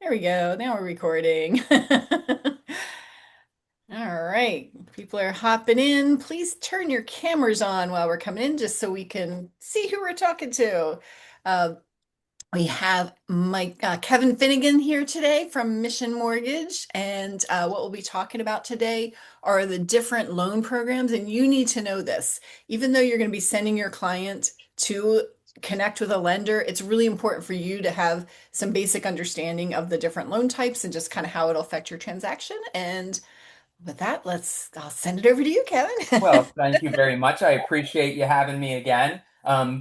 There we go. Now we're recording. All right. People are hopping in. Please turn your cameras on while we're coming in just so we can see who we're talking to. Uh, we have Kevin Finnegan here today from Mission Mortgage. And what we'll be talking about today are the different loan programs. And you need to know this. Even though you're going to be sending your client to connect with a lender, it's really important for you to have some basic understanding of the different loan types and just kind of how it'll affect your transaction. And with that, I'll send it over to you, Kevin. Well, thank you very much. I appreciate you having me again.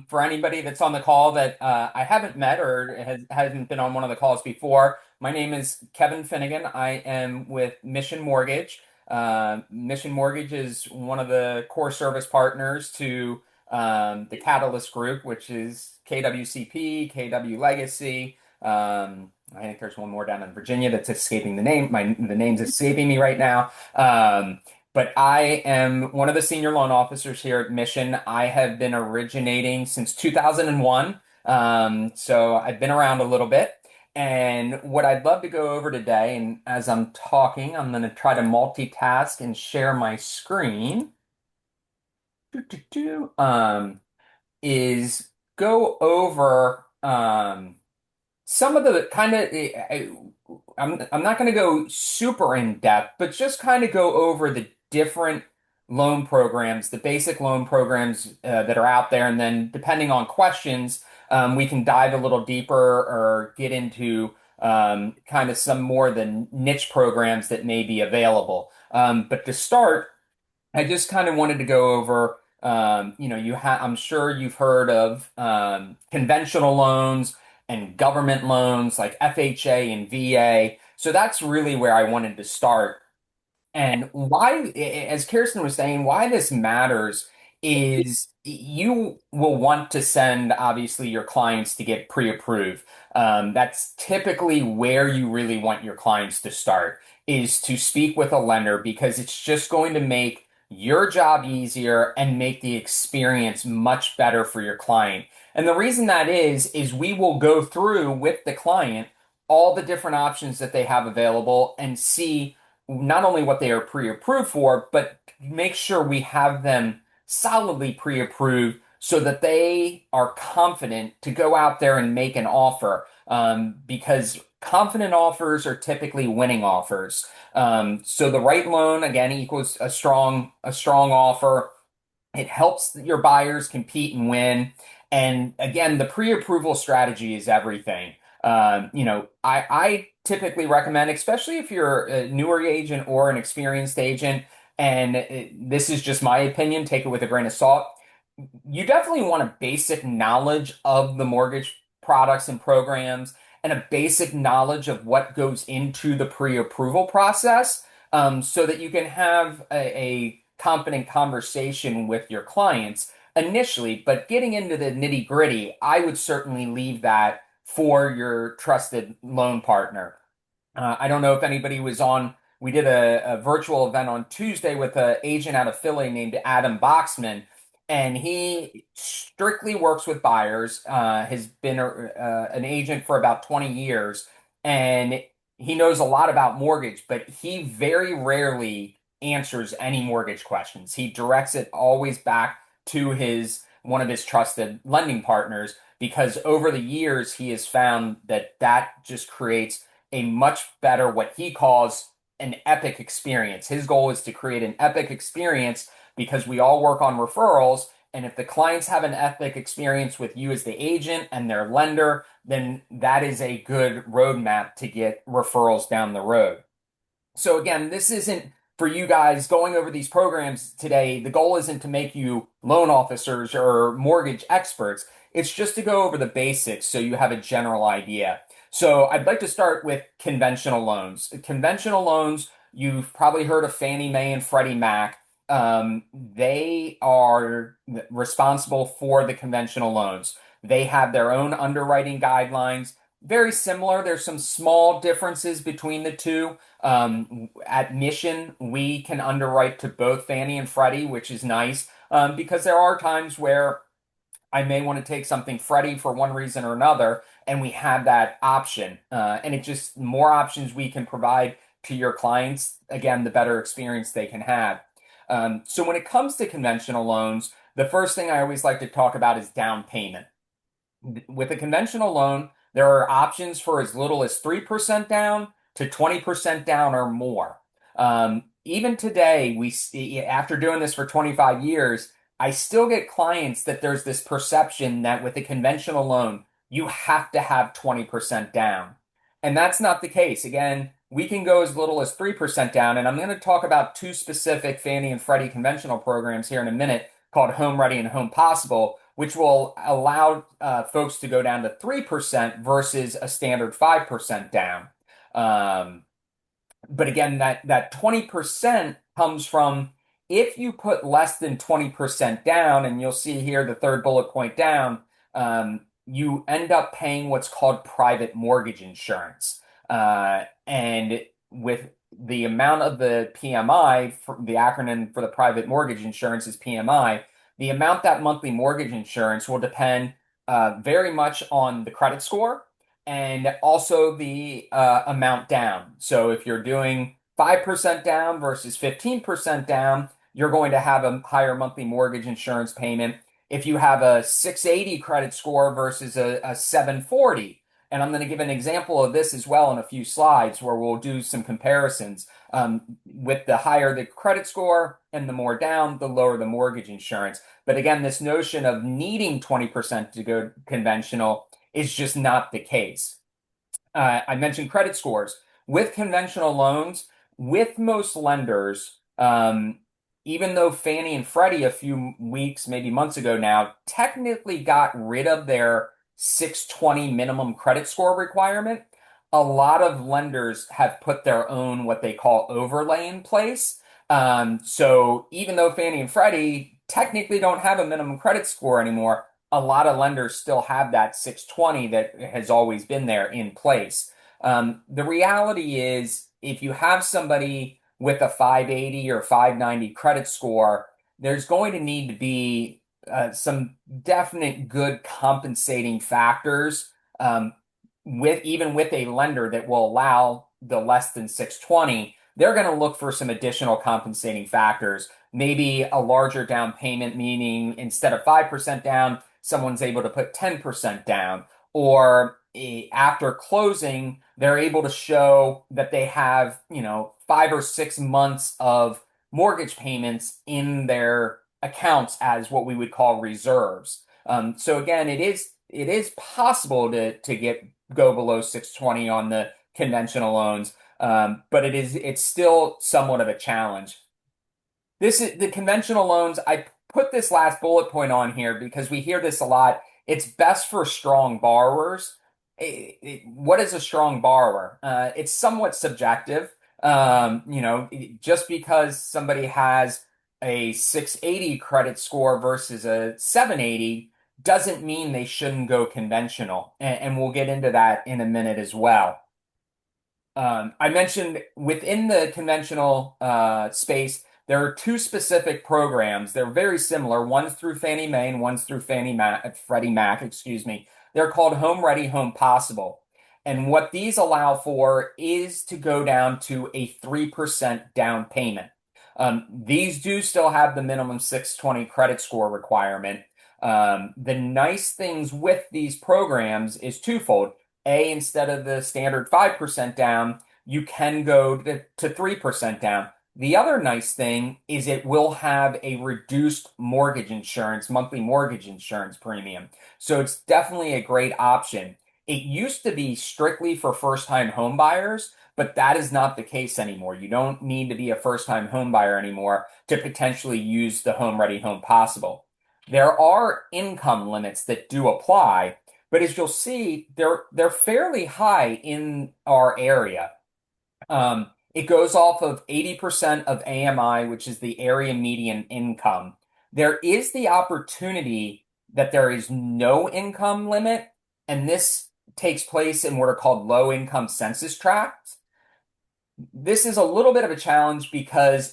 For anybody that's on the call that I haven't met or hasn't been on one of the calls before, my name is Kevin Finnegan. I am with Mission Mortgage. Mission Mortgage is one of the core service partners to the Catalyst Group, which is KWCP, KW Legacy. I think there's one more down in Virginia that's escaping the name. The name's escaping me right now. But I am one of the senior loan officers here at Mission. I have been originating since 2001. So I've been around a little bit. And what I'd love to go over today, and as I'm talking, I'm going to try to multitask and share my screen. Doo, doo, doo. Is go over some of the kind of I'm not going to go super in depth, but just kind of go over the different loan programs, the basic loan programs that are out there, and then depending on questions, we can dive a little deeper or get into kind of some more of the niche programs that may be available. But to start, I just kind of wanted to go over, I'm sure you've heard of conventional loans and government loans like FHA and VA. So that's really where I wanted to start. And why, as Kirsten was saying, why this matters is you will want to send, obviously, your clients to get pre-approved. That's typically where you really want your clients to start, is to speak with a lender because it's just going to make your job easier and make the experience much better for your client. And the reason that is we will go through with the client all the different options that they have available and see not only what they are pre-approved for, but make sure we have them solidly pre-approved so that they are confident to go out there and make an offer. Because confident offers are typically winning offers. So the right loan again equals a strong offer. It helps your buyers compete and win. And again, the pre-approval strategy is everything. I typically recommend, especially if you're a newer agent or an experienced agent, and this is just my opinion, take it with a grain of salt. You definitely want a basic knowledge of the mortgage products and programs and a basic knowledge of what goes into the pre-approval process, so that you can have a confident conversation with your clients initially. But getting into the nitty-gritty, I would certainly leave that for your trusted loan partner. I don't know if anybody was on. We did a virtual event on Tuesday with an agent out of Philly named Adam Boxman, and he strictly works with buyers. Has been an agent for about 20 years, and he knows a lot about mortgage, but he very rarely answers any mortgage questions. He directs it always back to his one of his trusted lending partners because over the years he has found that that just creates a much better, what he calls an epic experience. His goal is to create an epic experience because we all work on referrals. And if the clients have an epic experience with you as the agent and their lender, then that is a good roadmap to get referrals down the road. So again, this isn't for you guys going over these programs today. The goal isn't to make you loan officers or mortgage experts. It's just to go over the basics so you have a general idea. So I'd like to start with conventional loans. Conventional loans, you've probably heard of Fannie Mae and Freddie Mac. They are responsible for the conventional loans. They have their own underwriting guidelines, very similar. There's some small differences between the two. At Mission, we can underwrite to both Fannie and Freddie, which is nice, because there are times where I may want to take something Freddie for one reason or another, and we have that option. And it just more options we can provide to your clients, again, the better experience they can have. So when it comes to conventional loans, the first thing I always like to talk about is down payment. With a conventional loan, there are options for as little as 3% down to 20% down or more. Even today, after doing this for 25 years, I still get clients that there's this perception that with a conventional loan, you have to have 20% down. And that's not the case. Again, we can go as little as 3% down. And I'm going to talk about two specific Fannie and Freddie conventional programs here in a minute called Home Ready and Home Possible, which will allow folks to go down to 3% versus a standard 5% down. Um, but again, that 20% comes from if you put less than 20% down, and you'll see here the third bullet point down, you end up paying what's called private mortgage insurance. And with the amount of the PMI, the acronym for the private mortgage insurance is PMI, the amount that monthly mortgage insurance will depend very much on the credit score and also the amount down. So if you're doing 5% down versus 15% down, you're going to have a higher monthly mortgage insurance payment. If you have a 680 credit score versus a 740, and I'm going to give an example of this as well in a few slides where we'll do some comparisons. With the higher the credit score and the more down, the lower the mortgage insurance. But again, this notion of needing 20% to go conventional is just not the case. I mentioned credit scores. With conventional loans, with most lenders, even though Fannie and Freddie a few weeks, maybe months ago now, technically got rid of their 620 minimum credit score requirement, a lot of lenders have put their own what they call overlay in place. So even though Fannie and Freddie technically don't have a minimum credit score anymore, a lot of lenders still have that 620 that has always been there in place. The reality is, if you have somebody with a 580 or 590 credit score, there's going to need to be some definite good compensating factors with a lender that will allow the less than 620. They're going to look for some additional compensating factors. Maybe a larger down payment, meaning instead of 5% down, someone's able to put 10% down. Or after closing, they're able to show that they have, 5 or 6 months of mortgage payments in their accounts as what we would call reserves. So again, it is possible to get go below 620 on the conventional loans, but it's still somewhat of a challenge. This is the conventional loans. I put this last bullet point on here because we hear this a lot. It's best for strong borrowers. What is a strong borrower? It's somewhat subjective. Just because somebody has a 680 credit score versus a 780 doesn't mean they shouldn't go conventional. And we'll get into that in a minute as well. I mentioned within the conventional space, there are two specific programs. They're very similar. One's through Fannie Mae and one's through Freddie Mac, excuse me. They're called Home Ready, Home Possible. And what these allow for is to go down to a 3% down payment. These do still have the minimum 620 credit score requirement. The nice things with these programs is twofold. Instead of the standard 5% down, you can go to 3% down. The other nice thing is it will have a reduced mortgage insurance, monthly mortgage insurance premium. So it's definitely a great option. It used to be strictly for first-time home buyers, but that is not the case anymore. You don't need to be a first-time home buyer anymore to potentially use the Home Ready Home Possible. There are income limits that do apply, but as you'll see, they're fairly high in our area. It goes off of 80% of AMI, which is the area median income. There is the opportunity that there is no income limit, and this takes place in what are called low income census tracts. This is a little bit of a challenge because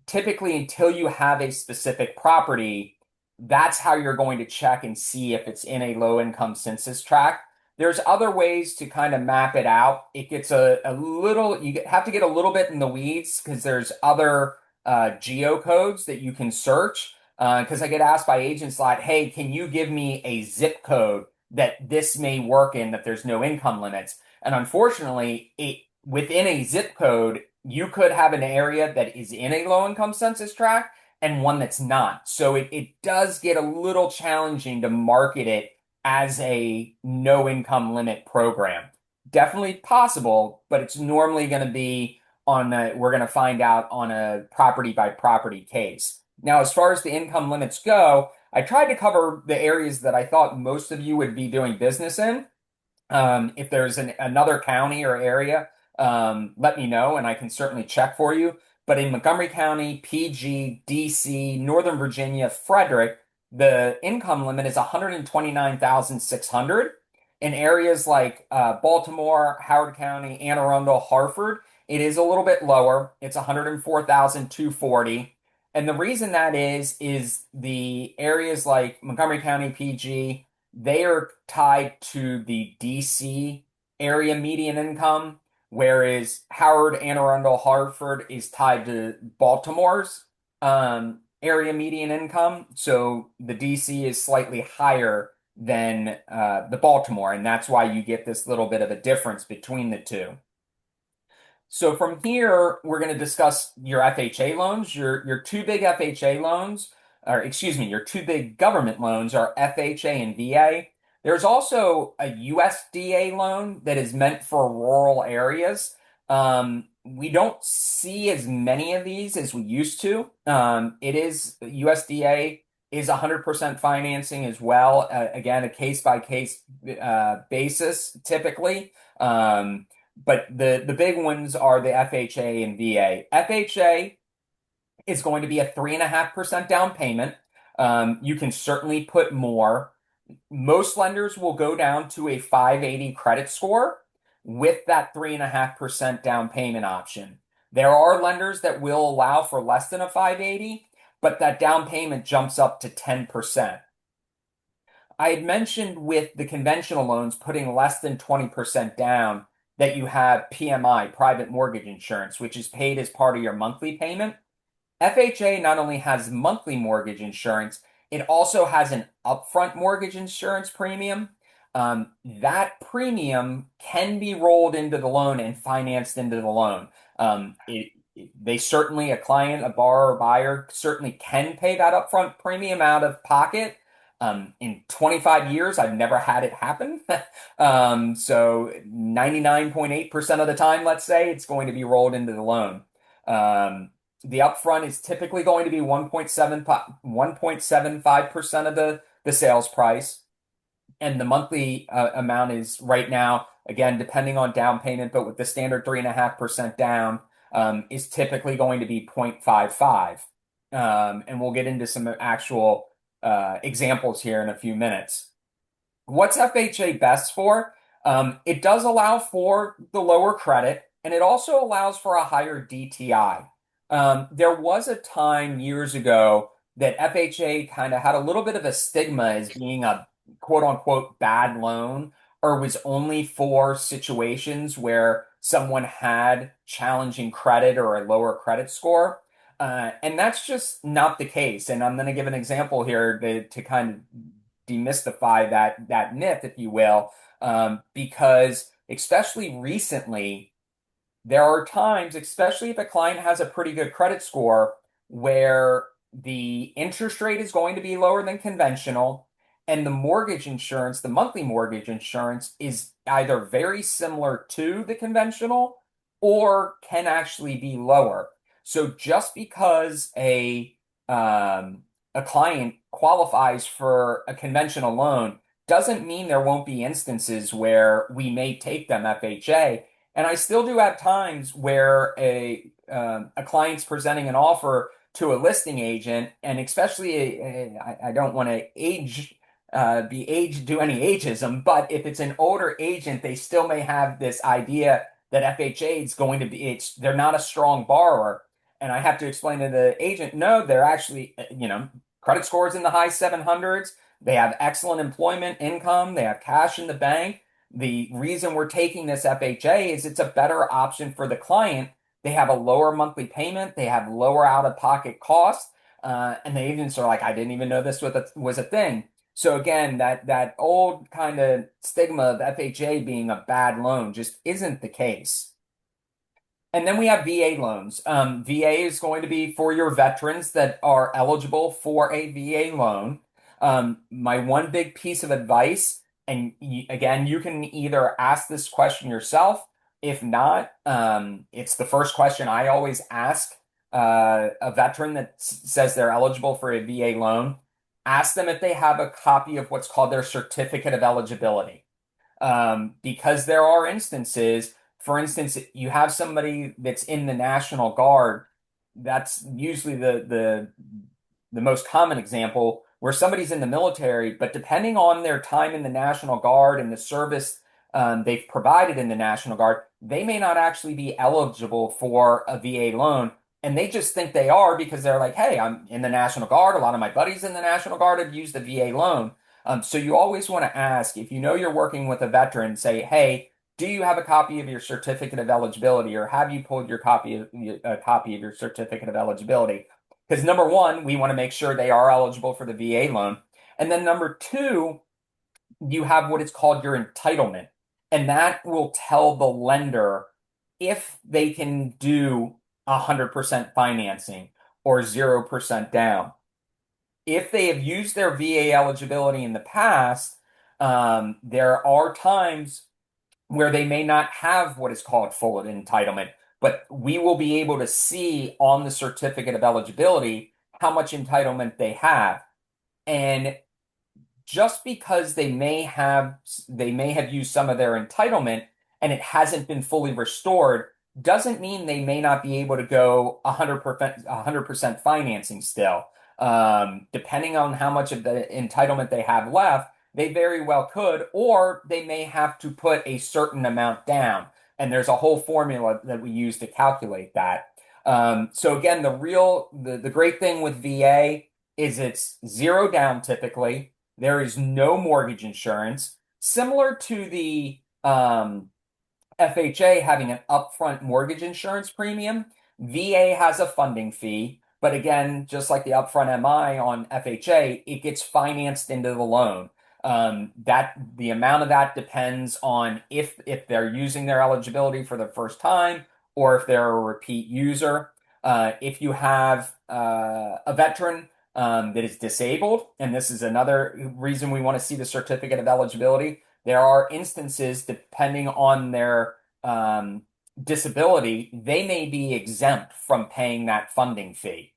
typically until you have a specific property, that's how you're going to check and see if it's in a low income census tract. There's other ways to kind of map it out. It gets a little, have to get a little bit in the weeds because there's other geocodes that you can search. Because I get asked by agents like, hey, can you give me a zip code that this may work in, that there's no income limits? And unfortunately, within a zip code, you could have an area that is in a low income census tract and one that's not. So it does get a little challenging to market it as a no income limit program. Definitely possible, but it's normally going to be we're going to find out on a property by property case. Now, as far as the income limits go, I tried to cover the areas that I thought most of you would be doing business in. If there's another county or area, let me know and I can certainly check for you. But in Montgomery County, PG, DC, Northern Virginia, Frederick, the income limit is 129,600. In areas like Baltimore, Howard County, Anne Arundel, Hartford, it is a little bit lower. It's 104,240. And the reason that is the areas like Montgomery County, PG, they are tied to the DC area median income, whereas Howard, Anne Arundel, Hartford is tied to Baltimore's area median income. So the DC is slightly higher than the Baltimore, and that's why you get this little bit of a difference between the two. So from here, we're going to discuss your FHA loans. Your two big FHA loans, or excuse me, your two big government loans are FHA and VA. There's also a USDA loan that is meant for rural areas. We don't see as many of these as we used to. It is USDA is 100% financing as well. Again, a case by case basis typically. But the big ones are the FHA and VA. FHA is going to be a 3.5% down payment. You can certainly put more. Most lenders will go down to a 580 credit score with that 3.5% down payment option. There are lenders that will allow for less than a 580, but that down payment jumps up to 10%. I had mentioned with the conventional loans putting less than 20% down that you have PMI, private mortgage insurance, which is paid as part of your monthly payment. FHA not only has monthly mortgage insurance, it also has an upfront mortgage insurance premium. That premium can be rolled into the loan and financed into the loan. They certainly, a client, a borrower, or buyer certainly can pay that upfront premium out of pocket. In 25 years, I've never had it happen. So 99.8% of the time, let's say, it's going to be rolled into the loan. The upfront is typically going to be 1.75% of the sales price. And the monthly amount is right now, again, depending on down payment, but with the standard 3.5% down, is typically going to be 0.55. And we'll get into some actual examples here in a few minutes. What's FHA best for? It does allow for the lower credit, and it also allows for a higher DTI. There was a time years ago that FHA kind of had a little bit of a stigma as being a quote unquote bad loan, or was only for situations where someone had challenging credit or a lower credit score. And that's just not the case. And I'm going to give an example here to kind of demystify that myth, if you will, because especially recently, there are times, especially if a client has a pretty good credit score, where the interest rate is going to be lower than conventional, and the mortgage insurance, the monthly mortgage insurance, is either very similar to the conventional or can actually be lower. So just because a client qualifies for a conventional loan doesn't mean there won't be instances where we may take them FHA. And I still do have times where a client's presenting an offer to a listing agent, and especially I don't want to do any ageism, but if it's an older agent, they still may have this idea that FHA is going to be they're not a strong borrower, and I have to explain to the agent, no, they're actually Credit scores in the high 700s. They have excellent employment income. They have cash in the bank. The reason we're taking this FHA is it's a better option for the client. They have a lower monthly payment. They have lower out-of-pocket costs. And the agents are like, I didn't even know this was a thing. So again, that old kind of stigma of FHA being a bad loan just isn't the case. And then we have VA loans. VA is going to be for your veterans that are eligible for a VA loan. My one big piece of advice, and again, you can either ask this question yourself. If not, it's the first question I always ask a veteran that says they're eligible for a VA loan. Ask them if they have a copy of what's called their certificate of eligibility, because there are instances, for instance, you have somebody that's in the National Guard. That's usually the most common example where somebody's in the military, but depending on their time in the National Guard and the service they've provided in the National Guard, they may not actually be eligible for a VA loan. And they just think they are because they're like, hey, I'm in the National Guard. A lot of my buddies in the National Guard have used the VA loan. So you always want to ask if you know you're working with a veteran, say, hey, do you have a copy of your certificate of eligibility, or have you pulled your a copy of your certificate of eligibility? Because number one, we want to make sure they are eligible for the VA loan. And then number two, you have what is called your entitlement. And that will tell the lender if they can do 100% financing or 0% down. If they have used their VA eligibility in the past, there are times where they may not have what is called full entitlement, but we will be able to see on the certificate of eligibility how much entitlement they have. And just because they may have used some of their entitlement and it hasn't been fully restored doesn't mean they may not be able to go 100% financing still. Depending on how much of the entitlement they have left, they very well could, or they may have to put a certain amount down. And there's a whole formula that we use to calculate that. So again, the great thing with VA is it's zero down typically. There is no mortgage insurance, similar to the FHA having an upfront mortgage insurance premium. VA has a funding fee, but again, just like the upfront MI on FHA, it gets financed into the loan. That the amount of that depends on if they're using their eligibility for the first time or if they're a repeat user. If you have a veteran that is disabled, and this is another reason we want to see the certificate of eligibility. There are instances, depending on their disability, they may be exempt from paying that funding fee.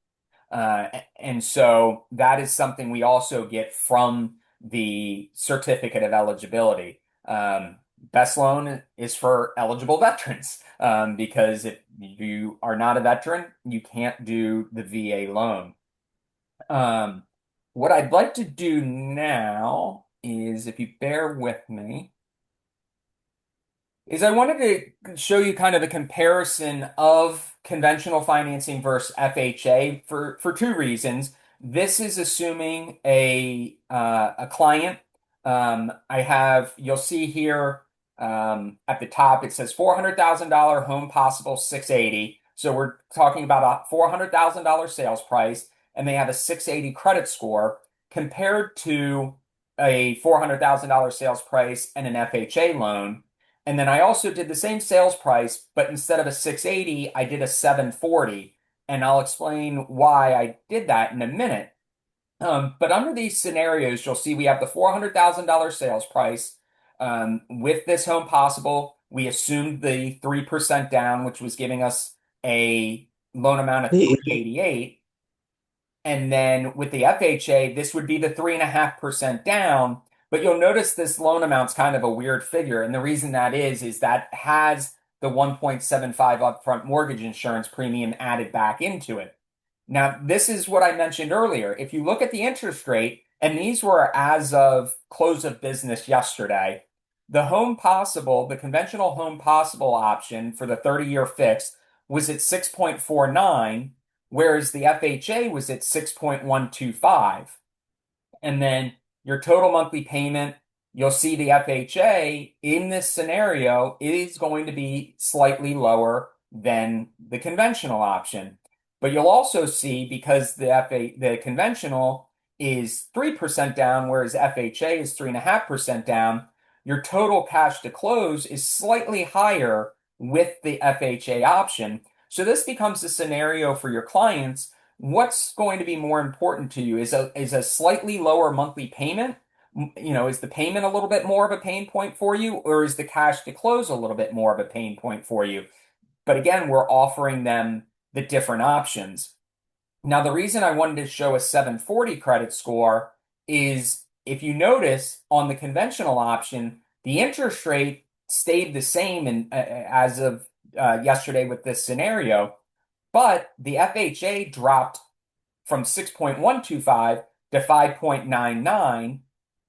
And so that is something we also get from the certificate of eligibility. Best loan is for eligible veterans, because if you are not a veteran, you can't do the VA loan. Um, what I'd like to do now is, if you bear with me, is I wanted to show you kind of the comparison of conventional financing versus FHA for two reasons. This is assuming a client. You'll see here at the top it says $400,000 home possible 680. So we're talking about a $400,000 sales price, and they have a 680 credit score compared to a $400,000 sales price and an FHA loan. And then I also did the same sales price, but instead of a 680, I did a 740. And I'll explain why I did that in a minute. But under these scenarios, you'll see we have the $400,000 sales price. With this home possible, we assumed the 3% down, which was giving us a loan amount of 388. And then with the FHA, this would be the 3.5% down. But you'll notice this loan amount's kind of a weird figure. And the reason that is that has the 1.75 upfront mortgage insurance premium added back into it. Now, this is what I mentioned earlier. If you look at the interest rate, and these were as of close of business yesterday, the conventional home possible option for the 30-year fix was at 6.49, whereas the FHA was at 6.125. And then your total monthly payment, you'll see the FHA in this scenario is going to be slightly lower than the conventional option. But you'll also see because the conventional is 3% down, whereas FHA is 3.5% down, your total cash to close is slightly higher with the FHA option. So this becomes a scenario for your clients. What's going to be more important to you? Is a slightly lower monthly payment? Is the payment a little bit more of a pain point for you, or is the cash to close a little bit more of a pain point for you? But again, we're offering them the different options. Now, the reason I wanted to show a 740 credit score is if you notice on the conventional option, the interest rate stayed the same as of yesterday with this scenario, but the FHA dropped from 6.125 to 5.99,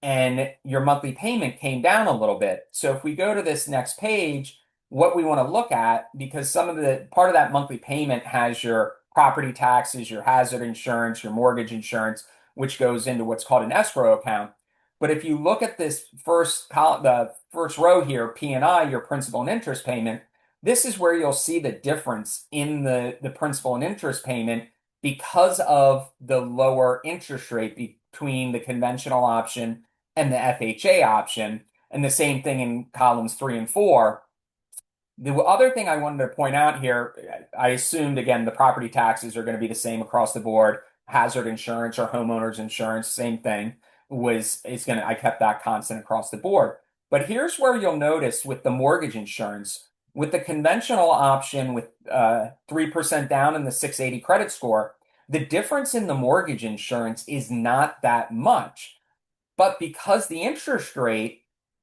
and your monthly payment came down a little bit. So if we go to this next page, what we want to look at, because some of the part of that monthly payment has your property taxes, your hazard insurance, your mortgage insurance, which goes into what's called an escrow account. But if you look at this the first row here, P&I, your principal and interest payment, this is where you'll see the difference in the principal and interest payment because of the lower interest rate between the conventional option and the FHA option. And the same thing in columns 3 and 4. The other thing I wanted to point out here, I assumed again the property taxes are going to be the same across the board. Hazard insurance or homeowners insurance, same thing, I kept that constant across the board. But here's where you'll notice with the mortgage insurance, with the conventional option with 3% down and the 680 credit score, the difference in the mortgage insurance is not that much. But because the interest rate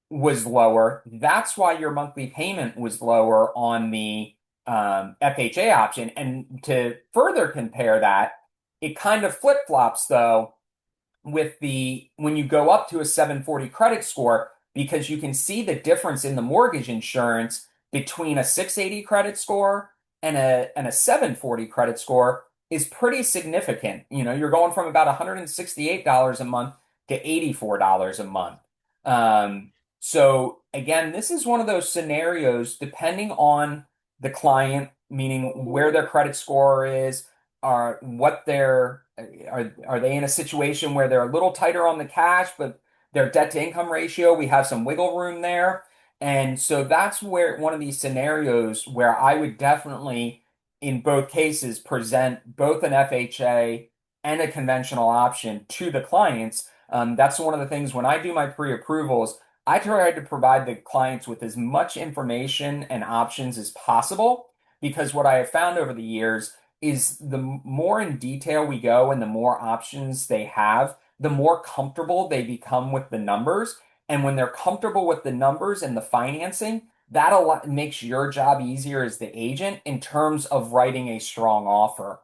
was lower, that's why your monthly payment was lower on the FHA option. And to further compare that, it kind of flip-flops though with the when you go up to a 740 credit score because you can see the difference in the mortgage insurance between a 680 credit score and a 740 credit score is pretty significant. You're going from about $168 a month to $84 a month. So again, this is one of those scenarios depending on the client, meaning where their credit score is, are they in a situation where they're a little tighter on the cash, but their debt to income ratio, we have some wiggle room there. And so that's where one of these scenarios where I would definitely, in both cases, present both an FHA and a conventional option to the clients. That's one of the things when I do my pre-approvals, I try to provide the clients with as much information and options as possible because what I have found over the years is the more in detail we go and the more options they have, the more comfortable they become with the numbers. And when they're comfortable with the numbers and the financing, makes your job easier as the agent in terms of writing a strong offer.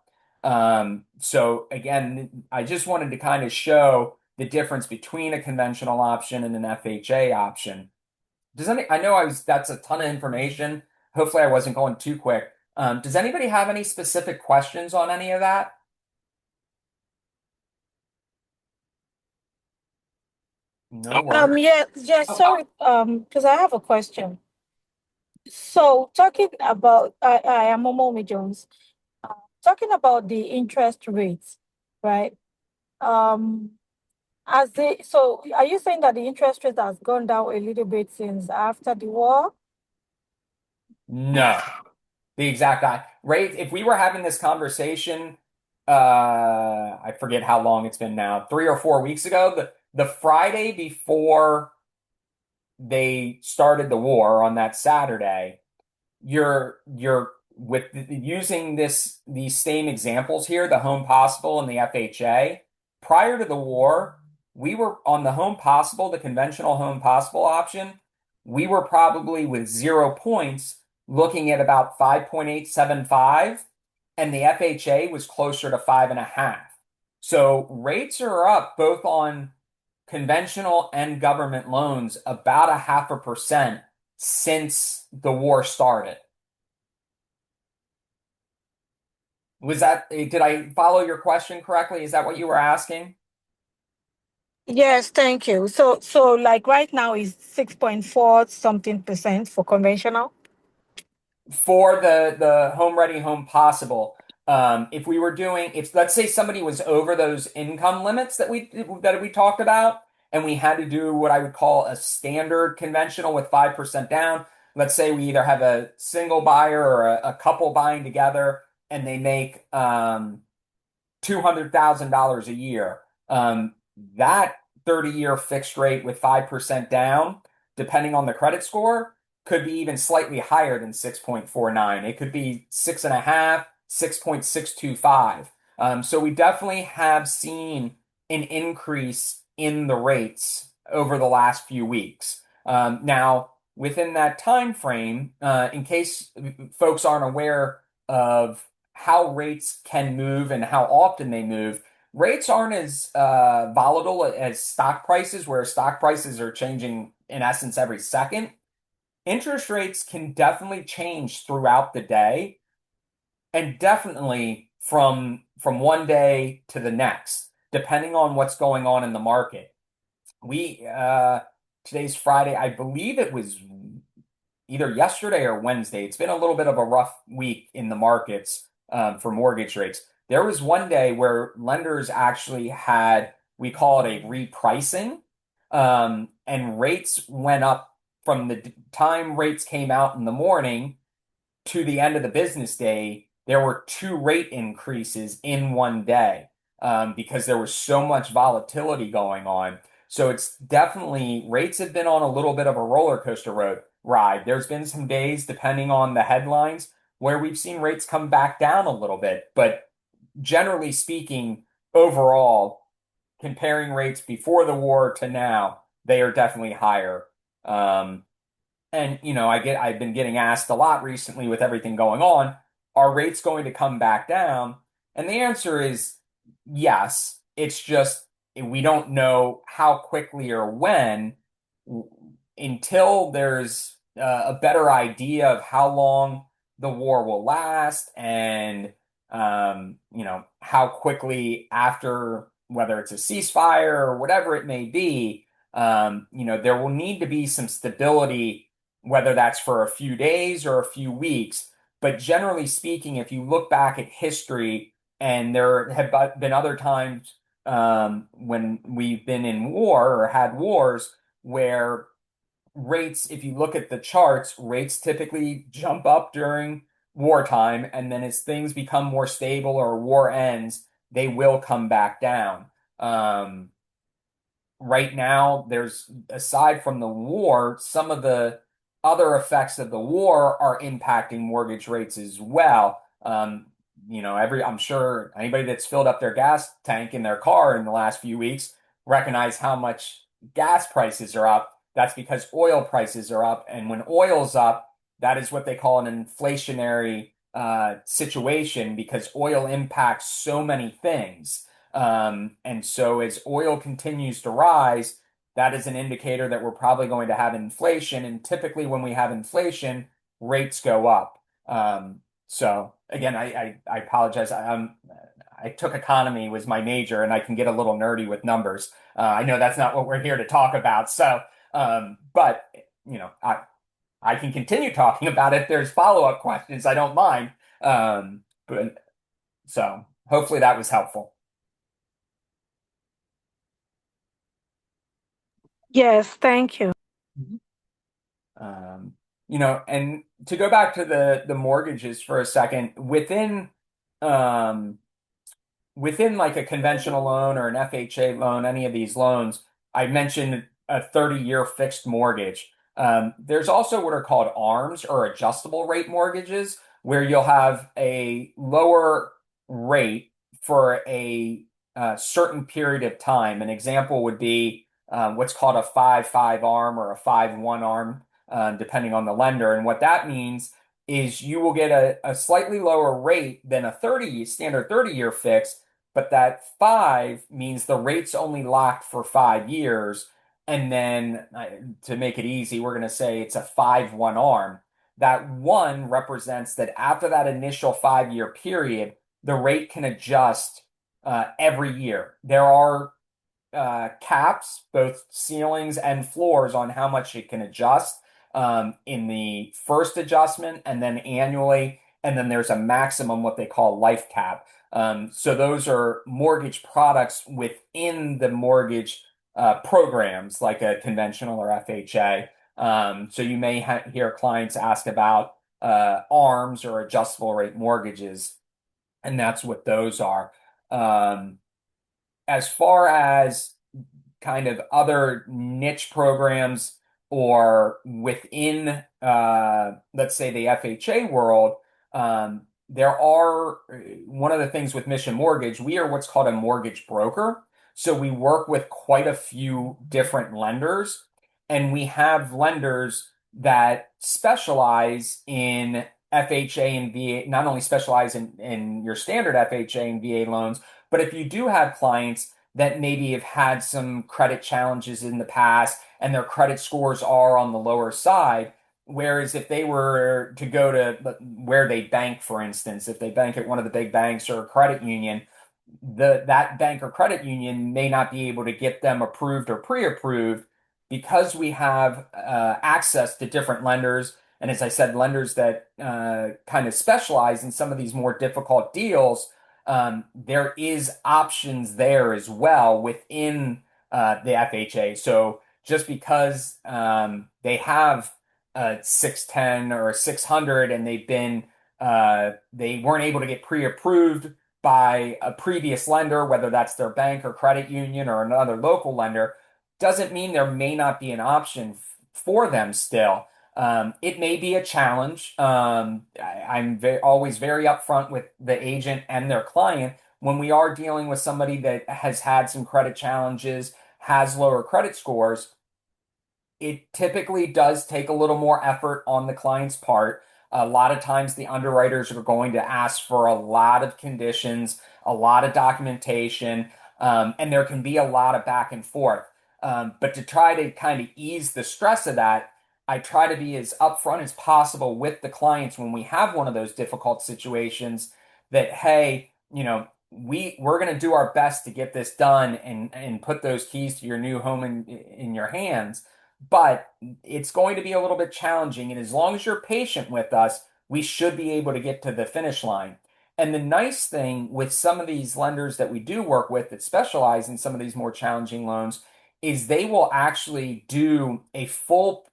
So again, I just wanted to kind of show the difference between a conventional option and an FHA option. I know that's a ton of information. Hopefully I wasn't going too quick. Does anybody have any specific questions on any of that? No worries. Yeah, yeah, Oh, sorry, because I have a question. So talking about, I am Momomi Jones, talking about the interest rates, right? Um, so are you saying that the interest rate has gone down a little bit since after the war? no, the exact rate. If we were having this conversation, I forget how long it's been now, 3 or 4 weeks ago, the Friday before they started the war on that Saturday, you're with using these same examples here, the Home Possible and the FHA. Prior to the war, we were on the Home Possible, the conventional Home Possible option. We were probably with 0 points, looking at about 5.875, and the FHA was closer to 5.5. So rates are up both on conventional and government loans about 0.5% since the war started. Was that, did I follow your question correctly? Is that what you were asking? Yes, thank you. So like right now is 6.4 something percent for conventional. For the home ready, home possible, if we were doing, if let's say somebody was over those income limits that we talked about, and we had to do what I would call a standard conventional with 5% down. Let's say we either have a single buyer or a couple buying together, and they make $200,000 a year. That 30-year fixed rate with 5% down, depending on the credit score, could be even slightly higher than 6.49. It could be 6.5, 6.625. So we definitely have seen an increase in the rates over the last few weeks. Now, within that time frame, in case folks aren't aware of how rates can move and how often they move. Rates aren't as volatile as stock prices, where stock prices are changing in essence every second. Interest rates can definitely change throughout the day, and definitely from one day to the next, depending on what's going on in the market. We Today's Friday, I believe it was either yesterday or Wednesday. It's been a little bit of a rough week in the markets for mortgage rates. There was one day where lenders actually had, we call it a repricing, and rates went up from the time rates came out in the morning to the end of the business day. There were two rate increases in one day because there was so much volatility going on. So it's definitely rates have been on a little bit of a roller coaster ride. There's been some days, depending on the headlines, where we've seen rates come back down a little bit. But generally speaking, overall, comparing rates before the war to now, they are definitely higher. Um, and I've been getting asked a lot recently with everything going on, are rates going to come back down? And the answer is yes. It's just we don't know how quickly or when until there's a better idea of how long the war will last and how quickly after, whether it's a ceasefire or whatever it may be, there will need to be some stability, whether that's for a few days or a few weeks. But generally speaking, if you look back at history, and there have been other times when we've been in war or had wars where rates, if you look at the charts, rates typically jump up during wartime, and then as things become more stable or war ends, they will come back down. Um, right now, there's, aside from the war, some of the other effects of the war are impacting mortgage rates as well. I'm sure anybody that's filled up their gas tank in their car in the last few weeks recognize how much gas prices are up. That's because oil prices are up, and when oil's up, that is what they call an inflationary situation because oil impacts so many things. And so as oil continues to rise, that is an indicator that we're probably going to have inflation. And typically, when we have inflation, rates go up. So again, I apologize. I took economy was my major, and I can get a little nerdy with numbers. I know that's not what we're here to talk about. So, but you know, I can continue talking about it. If there's follow-up questions, I don't mind. But so hopefully that was helpful. Yes, thank you. Mhm. Um, and to go back to the mortgages for a second, um, within like a conventional loan or an FHA loan, any of these loans, I mentioned a 30-year fixed mortgage. There's also what are called ARMs or adjustable rate mortgages, where you'll have a lower rate for a certain period of time. An example would be what's called a 5/5 ARM or a 5/1 ARM, depending on the lender. And what that means is you will get a slightly lower rate than a standard 30-year fix, but that five means the rate's only locked for 5 years. And then to make it easy, we're going to say it's a 5/1 ARM. That one represents that after that initial 5-year period, the rate can adjust every year. There are caps, both ceilings and floors, on how much it can adjust in the first adjustment and then annually. And then there's a maximum, what they call life cap. So those are mortgage products within the mortgage programs, like a conventional or FHA. So you may hear clients ask about ARMs or adjustable rate mortgages, and that's what those are. As far as kind of other niche programs or within, let's say, the FHA world, there are one of the things with Mission Mortgage, we are what's called a mortgage broker. So we work with quite a few different lenders, and we have lenders that specialize in FHA and VA, not only specialize in your standard FHA and VA loans, but if you do have clients that maybe have had some credit challenges in the past and their credit scores are on the lower side, whereas if they were to go to where they bank, for instance, if they bank at one of the big banks or a credit union, that bank or credit union may not be able to get them approved or pre-approved because we have access to different lenders. And as I said, lenders that kind of specialize in some of these more difficult deals. There is options there as well within the FHA. So just because they have a 610 or a 600 and they weren't able to get pre-approved by a previous lender, whether that's their bank or credit union or another local lender, doesn't mean there may not be an option for them still. It may be a challenge. I'm always very upfront with the agent and their client when we are dealing with somebody that has had some credit challenges, has lower credit scores. It typically does take a little more effort on the client's part. A lot of times, the underwriters are going to ask for a lot of conditions, a lot of documentation, and there can be a lot of back and forth. But to try to kind of ease the stress of that, I try to be as upfront as possible with the clients when we have one of those difficult situations that, hey, we're going to do our best to get this done and put those keys to your new home in your hands. But it's going to be a little bit challenging. And as long as you're patient with us, we should be able to get to the finish line. And the nice thing with some of these lenders that we do work with that specialize in some of these more challenging loans is they will actually do a full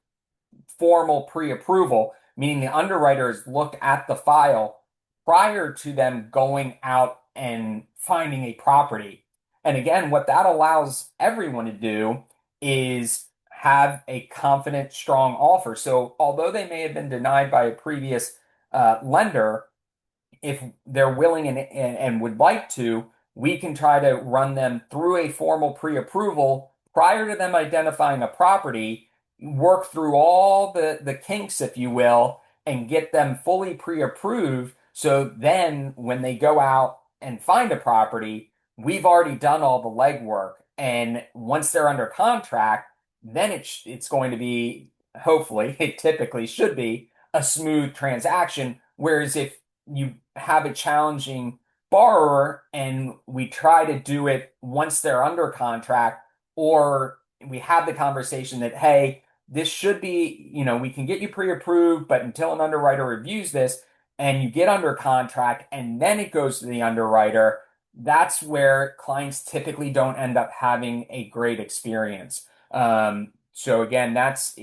formal pre-approval, meaning the underwriters look at the file prior to them going out and finding a property. And again, what that allows everyone to do is have a confident, strong offer. So although they may have been denied by a previous lender, if they're willing and would like to, we can try to run them through a formal pre-approval prior to them identifying a property, work through all the kinks, if you will, and get them fully pre-approved. So then when they go out and find a property, we've already done all the legwork. And once they're under contract, then it's going to be, hopefully, it typically should be a smooth transaction. Whereas if you have a challenging borrower and we try to do it once they're under contract, or we have the conversation that, hey, this should be, we can get you pre-approved, but until an underwriter reviews this and you get under contract and then it goes to the underwriter, that's where clients typically don't end up having a great experience. So again, that's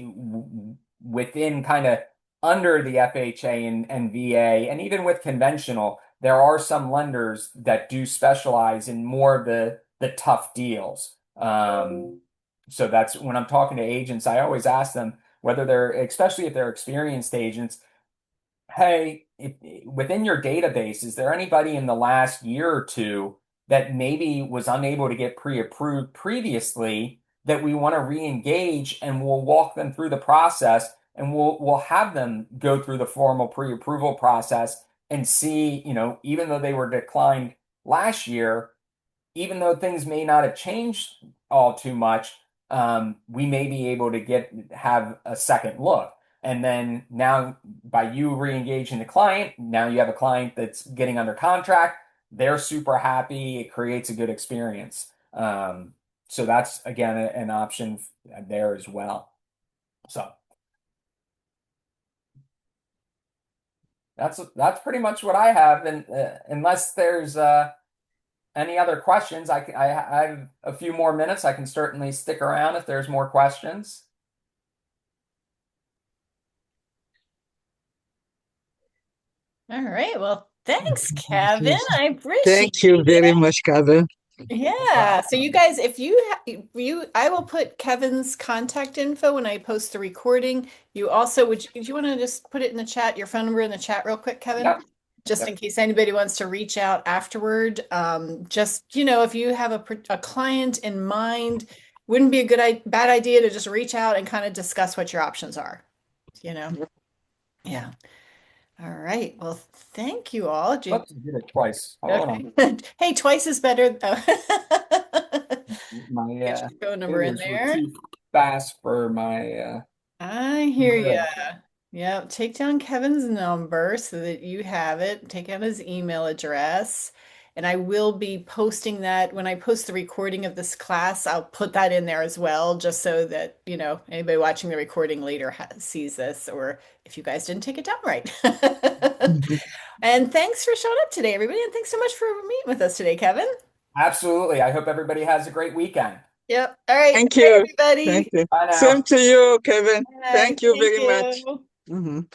within kind of under the FHA and VA, and even with conventional, there are some lenders that do specialize in more of the tough deals. So that's when I'm talking to agents, I always ask them whether especially if they're experienced agents, hey, within your database, is there anybody in the last year or two that maybe was unable to get pre-approved previously that we want to re-engage, and we'll walk them through the process and we'll have them go through the formal pre-approval process and see, even though they were declined last year, even though things may not have changed all too much, we may be able to have a second look. And then now, by you re-engaging the client, now you have a client that's getting under contract. they're super happy. It creates a good experience. So that's again an option there as well. So that's pretty much what I have. And unless there's any other questions, I have a few more minutes. I can certainly stick around if there's more questions. All right. Well, thanks, Kevin. I appreciate Thank you very it. much, Kevin. Yeah. So you guys, if I will put Kevin's contact info when I post the recording. You also, do you want to just put it in the chat, your phone number in the chat real quick, Kevin? Yep. Just in Yep. case anybody wants to reach out afterward. Just, if you have a client in mind, wouldn't be a bad idea to just reach out and kind of discuss what your options are, you know? Yeah. All right. Well, thank you all. Oops, I did it twice. Hold on. Okay. Hey, twice is better. My Get your phone number in fingers were there. too fast for my I hear you. wrist. Yep. Take down Kevin's number so that you have it. Take down his email address. And I will be posting that when I post the recording of this class. I'll put that in there as well, just so that, anybody watching the recording later sees this, or if you guys didn't take it down right. And thanks for showing up today, everybody. And thanks so much for meeting with us today, Kevin. Absolutely. I hope everybody has a great weekend. Yep. All right. Thank Bye, you. Thank everybody. you. Bye Same now. to you, Kevin. All right. Thank you Thank very much. you. Mhm.